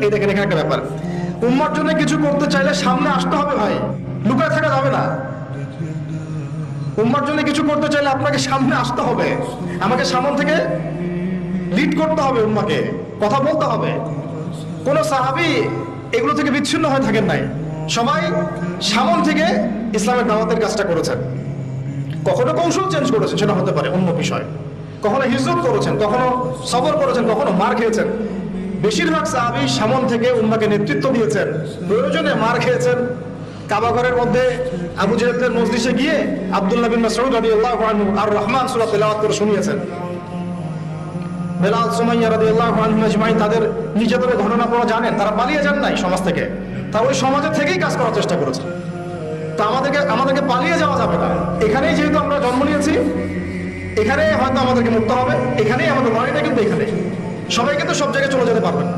এই দেখেন এখানে একটা ব্যাপার, উম্মার জন্য কিছু করতে চাইলে সামনে আসতে হবে ভাই, লুকায় থাকা যাবে না। উম্মার জন্য কিছু করতে চাইলে আপনাকে সামনে আসতে হবে, আমাকে সামনে থেকে লিড করতে হবে, উম্মাকে কথা বলতে হবে। কোন সাহাবী এগুলো থেকে বিচ্ছিন্ন হয়ে থাকেন নাই, সবাই সামন থেকে ইসলামের দাওয়াতের কাজটা করেছেন। কখনো কৌশল চেঞ্জ করেছেন, সেটা হতে পারে অন্য বিষয়, কখনো হিজরত করেছেন, কখনো সবর করেছেন, কখনো মার খেয়েছেন। বেশিরভাগ সাহাবী সামন থেকে উম্মাকে নেতৃত্ব দিয়েছেন, প্রয়োজনে মার খেয়েছেন। কাবা ঘরের মধ্যে আবু জাহেলের মজলিসে গিয়ে আব্দুল্লাহ বিন মাসউদ রাদিয়াল্লাহু আনহু আর রহমান সূরা তেলাওয়াত করে শুনিয়েছেন। বেলাল, সুমাইয়া রাদিয়াল্লাহু আনহুম আজমাইন তাদের নির্যাতনের ঘটনা আপনারা জানেন, তারা পালিয়ে যান নাই সমাজ থেকে, তারা ওই সমাজের থেকেই কাজ করার চেষ্টা করেছে। তা আমাদেরকে পালিয়ে যাওয়া যাবে না। এখানেই যেহেতু আমরা জন্ম নিয়েছি, এখানে হয়তো আমাদেরকে মরতে হবে, এখানেই আমাদের লড়াইটা কিন্তু এখানে। সবাই কিন্তু সব জায়গায় চলে যেতে পারবেন না।